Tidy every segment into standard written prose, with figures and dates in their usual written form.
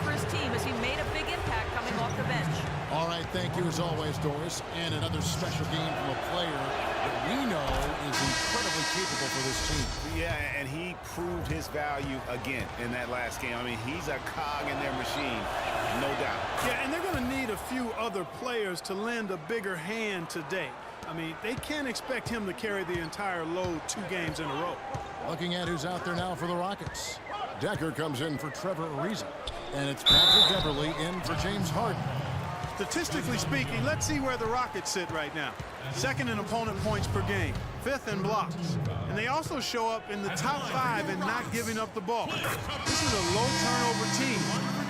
for his team as he made a big impact coming off the bench. All right, thank you as always, Doris. And another special game from a player that we know is incredibly capable for this team. Yeah, and he proved his value again in that last game. I mean, he's a cog in their machine, no doubt. Yeah, and they're going to need a few other players to lend a bigger hand today. I mean, they can't expect him to carry the entire load 2 games in a row. Looking at who's out there now for the Rockets. Decker comes in for Trevor Ariza. And it's Patrick Beverley in for James Harden. Statistically speaking, let's see where the Rockets sit right now. 2nd in opponent points per game, 5th in blocks. And they also show up in the top 5 in not giving up the ball. This is a low turnover team.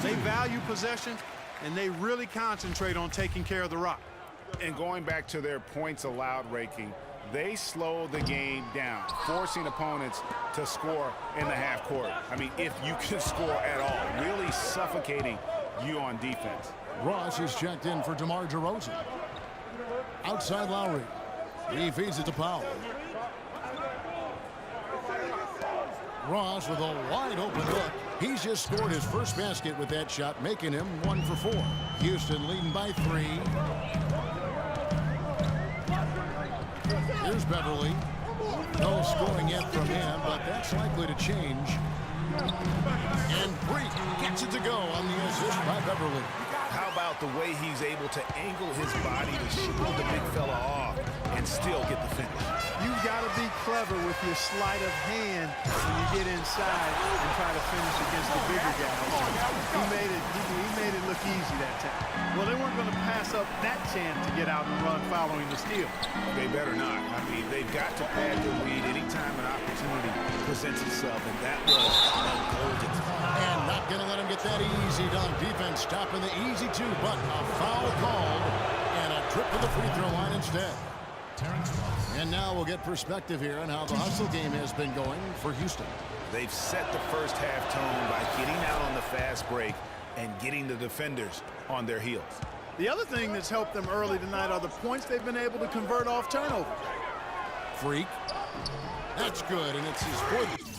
They value possession, and they really concentrate on taking care of the rock. And going back to their points allowed ranking, they slow the game down, forcing opponents to score in the half court. I mean, if you can score at all, really suffocating you on defense. Ross is checked in for DeMar DeRozan. Outside Lowry. He feeds it to Powell. Ross with a wide open look. He's just scored his first basket with that shot, making him 1 for 4. Houston leading by 3. Here's Beverley. No scoring yet from him, but that's likely to change. And Freak gets it to go on the assist by Beverley. How about the way he's able to angle his body to shield the big fella off and still get the finish? You've got to be clever with your sleight of hand when you get inside and try to finish against the bigger guys. He made it look easy that time. Well, they weren't going to pass up that chance to get out and run following the steal. They better not. I mean, they've got to pad their lead anytime an opportunity presents itself, and that was a golden. And not going to let him get that easy dunk. Defense stopping the easy 2, but a foul called and a trip to the free throw line instead. And now we'll get perspective here on how the hustle game has been going for Houston. They've set the first half tone by getting out on the fast break and getting the defenders on their heels. The other thing that's helped them early tonight are the points they've been able to convert off turnover. Freak. That's good, and it's his 4th.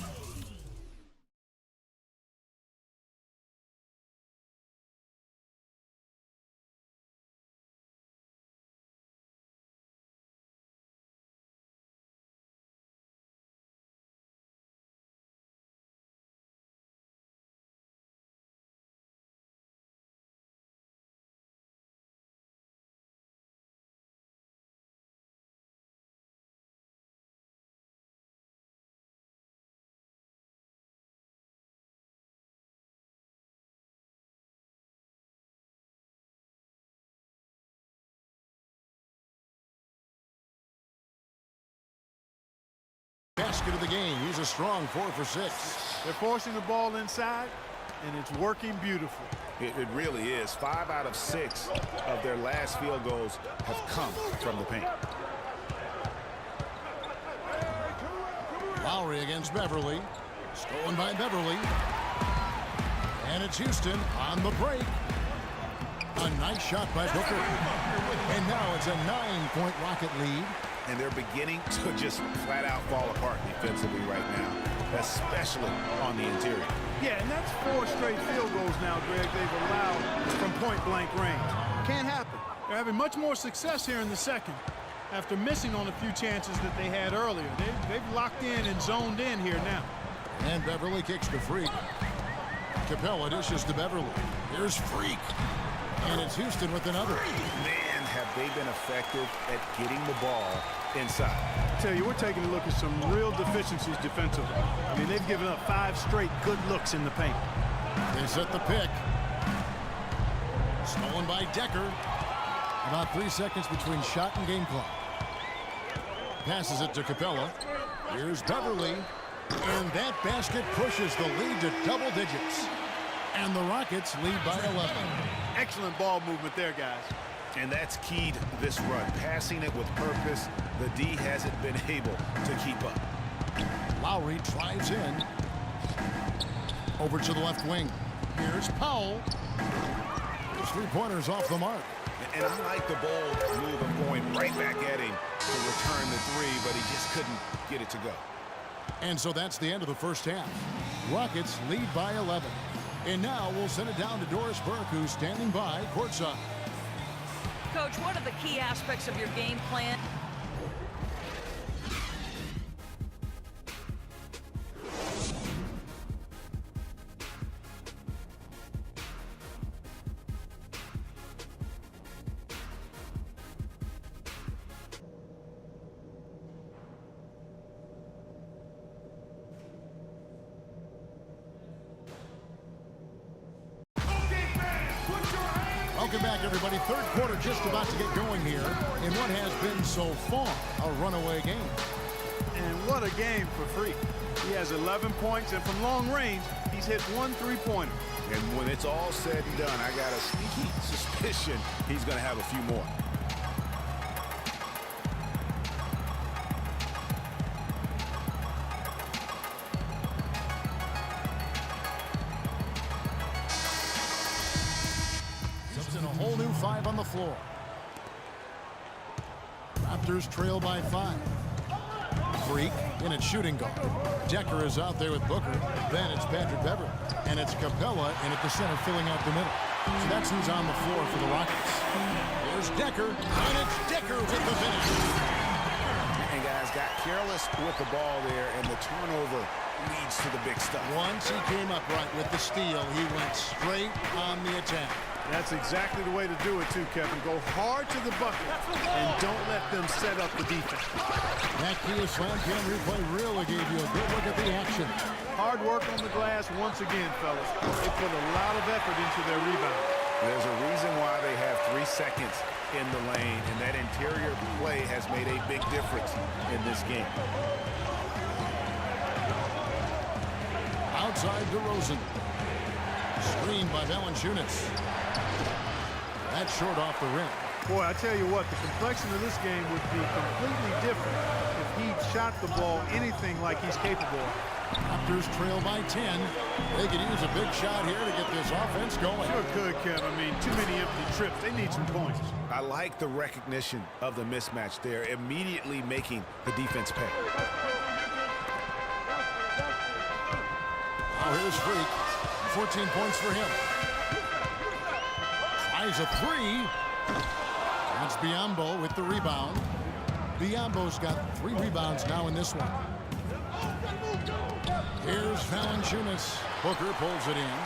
Basket of the game. He's a strong 4 for 6. They're forcing the ball inside, and it's working beautifully. It really is. 5 out of 6 of their last field goals have come from the paint. Lowry against Beverley. Stolen by Beverley. And it's Houston on the break. A nice shot by Booker. And now it's a 9-point Rocket lead. And they're beginning to just flat out fall apart defensively right now, especially on the interior. Yeah, and that's 4 straight field goals now, Greg, they've allowed from point-blank range. Can't happen. They're having much more success here in the second after missing on a few chances that they had earlier. They've locked in and zoned in here now. And Beverley kicks to Freak. Capella dishes to Beverley. Here's Freak. And it's Houston with another. Man, have they been effective at getting the ball inside. I tell you, we're taking a look at some real deficiencies defensively. I mean, they've given up 5 straight good looks in the paint. They set the pick. Stolen by Decker. About 3 seconds between shot and game clock. Passes it to Capella. Here's Beverley. And that basket pushes the lead to double digits. And the Rockets lead by 11. Excellent ball movement there, guys. And that's keyed this run. Passing it with purpose. The D hasn't been able to keep up. Lowry drives in. Over to the left wing. Here's Powell. His 3-pointers off the mark. And I like the bold move of going right back at him to return the 3, but he just couldn't get it to go. And so that's the end of the first half. Rockets lead by 11. And now we'll send it down to Doris Burke, who's standing by courtside. Coach, what are the key aspects of your game plan? Welcome back, everybody. Third quarter just about to get going here in what has been so far a runaway game. And what a game for Freak. He has 11 points, and from long range, he's hit 1 3-pointer. And when it's all said and done, I got a sneaky suspicion he's going to have a few more. A whole new 5 on the floor. Raptors trail by 5. Freak in at shooting guard. Decker is out there with Booker. Then it's Patrick Beverley. And it's Capella in at the center filling out the middle. So that's who's on the floor for the Rockets. There's Decker. And it's Decker with the finish. And guys got careless with the ball there, and the turnover leads to the big stuff. Once he came up right with the steal, he went straight on the attack. That's exactly the way to do it, too, Kevin. Go hard to the bucket and don't let them set up the defense. That Kia Slam Cam replay really gave you a good look at the action. Hard work on the glass once again, fellas. They put a lot of effort into their rebound. There's a reason why they have 3 seconds in the lane, and that interior play has made a big difference in this game. Outside DeRozan. Screened by Valanciunas. That's short off the rim. Boy, I tell you what, the complexion of this game would be completely different if he shot the ball anything like he's capable of. Raptors trail by 10. They could use a big shot here to get this offense going. Sure could, Kevin. I mean, too many empty trips. They need some points. I like the recognition of the mismatch there, immediately making the defense pay. Now here's Freak. 14 points for him. Tries a 3. That's Biyombo with the rebound. Biyombo's got 3 rebounds now in this one. Here's Valanciunas. Booker pulls it in.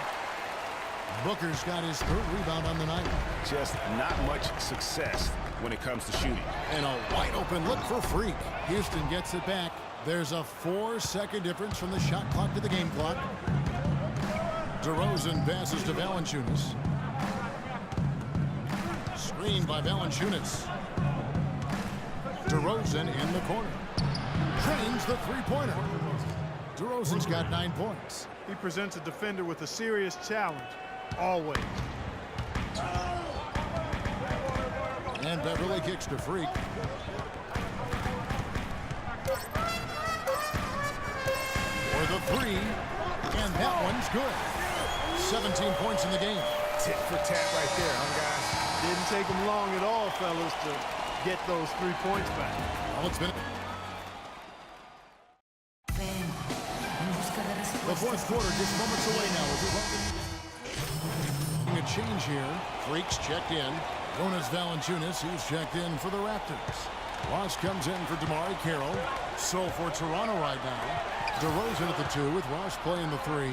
Booker's got his 3rd rebound on the night. Just not much success when it comes to shooting. And a wide open look for Freak. Houston gets it back. There's a 4-second difference from the shot clock to the game clock. DeRozan passes to Valanciunas. Screen by Valanciunas. DeRozan in the corner. Drains the 3-pointer. DeRozan's got 9 points. He presents a defender with a serious challenge, always. And Beverley kicks to Freak. For the 3, and that one's good. 17 points in the game. Tit for tat right there, guys? Didn't take them long at all, fellas, to get those 3 points back. Well, it's been the 4th quarter just moments away now. A change here. Freaks checked in. Jonas Valanciunas, he's checked in for the Raptors. Ross comes in for DeMar Carroll. So for Toronto right now, DeRozan at the 2 with Ross playing the 3.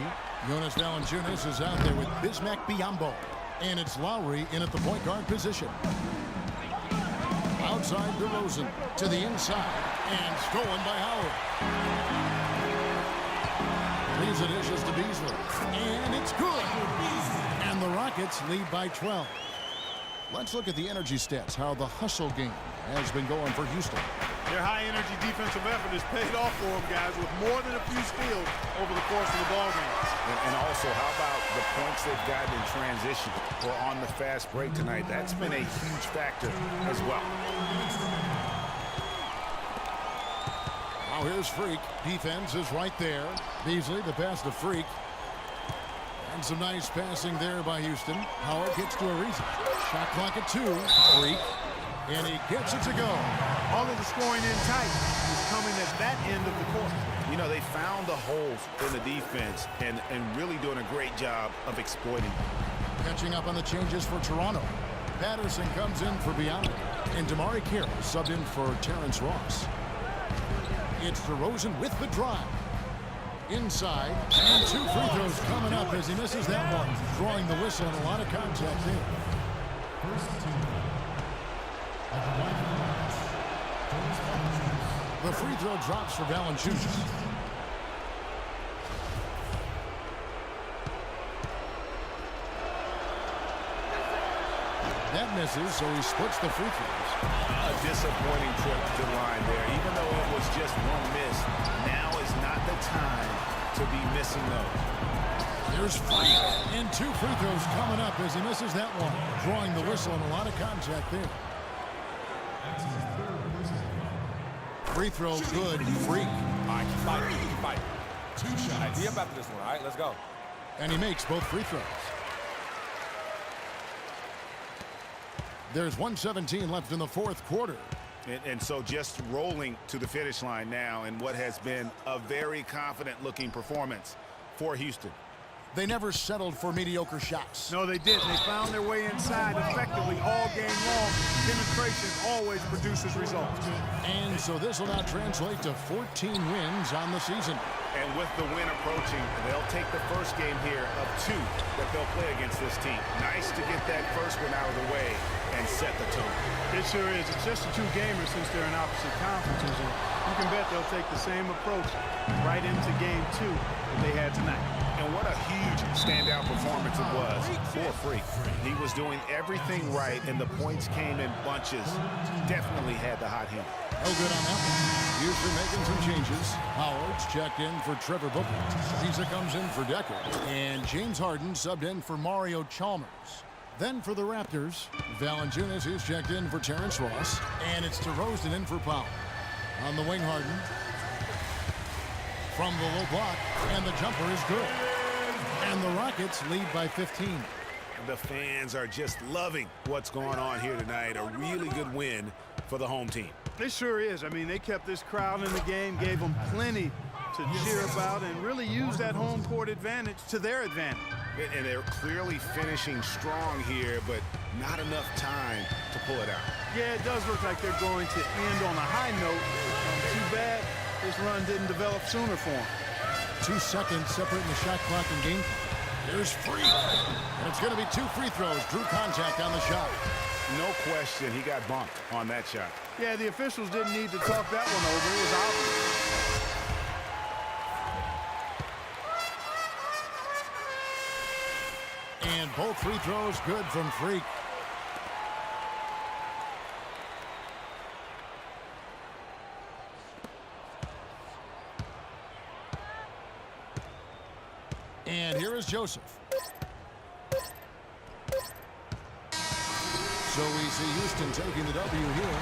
Jonas Valanciunas is out there with Bismack Biyombo. And it's Lowry in at the point guard position. Outside DeRozan to the inside. And stolen by Howard. Leaves the dishes to Beasley. And it's good. And the Rockets lead by 12. Let's look at the energy stats, how the hustle game has been going for Houston. Their high-energy defensive effort has paid off for them, guys, with more than a few steals over the course of the ballgame. And also, how about the points they've gotten in transition or on the fast break tonight? That's been a huge factor as well. Now here's Freak. Defense is right there. Beasley, the pass to Freak. And some nice passing there by Houston. Howard gets to Ariza. Shot clock at 2. Freak. And he gets it to go. All of the scoring in tight is coming at that end of the court. You know, they found the holes in the defense and really doing a great job of exploiting. Catching up on the changes for Toronto. Patterson comes in for Bionic, and Damari Carroll subbed in for Terrence Ross. It's DeRozan with the drive. Inside, and 2 free throws coming up as he misses that one, drawing the whistle and a lot of contact there. The free throw drops for Valanciunas. That misses, so he splits the free throws. A disappointing trip to the line there. Even though it was just one miss, now is not the time to be missing those. There's free, and 2 free throws coming up as he misses that one, drawing the whistle and a lot of contact there. Free throw good, Freak. All right, keep fighting. 2 shots. All right, be up after this one, all right? Let's go. And he makes both free throws. There's 1:17 left in the 4th quarter. And so just rolling to the finish line now in what has been a very confident-looking performance for Houston. They never settled for mediocre shots. No, they didn't. They found their way inside effectively all game long. Penetration always produces results. And so this will now translate to 14 wins on the season. And with the win approaching, they'll take the first game here of 2 that they'll play against this team. Nice to get that first one out of the way and set the tone. It sure is. It's just a 2-gamer since they're in opposite conferences. And you can bet they'll take the same approach right into game 2 that they had tonight. And what a huge standout performance it was for Freak. He was doing everything right, and the points came in bunches. Definitely had the hot hand. No good on that one. Houston making some changes. Howard's checked in for Trevor Booker. Pisa comes in for Decker. And James Harden subbed in for Mario Chalmers. Then for the Raptors, Valanciunas is checked in for Terrence Ross. And it's DeRozan in for Powell. On the wing, Harden. From the low block, and the jumper is good. And the Rockets lead by 15. The fans are just loving what's going on here tonight. A really good win for the home team. It sure is. I mean, they kept this crowd in the game, gave them plenty to cheer about, and really used that home court advantage to their advantage. And they're clearly finishing strong here, but not enough time to pull it out. Yeah, it does look like they're going to end on a high note. Too bad this run didn't develop sooner for them. 2 seconds separating the shot clock and game clock. Here's Freak. And it's going to be 2 free throws. Drew contact on the shot. No question, he got bumped on that shot. Yeah, the officials didn't need to talk that one over. It was obvious. And both free throws good from Freak. And here is Joseph. So we see Houston taking the W here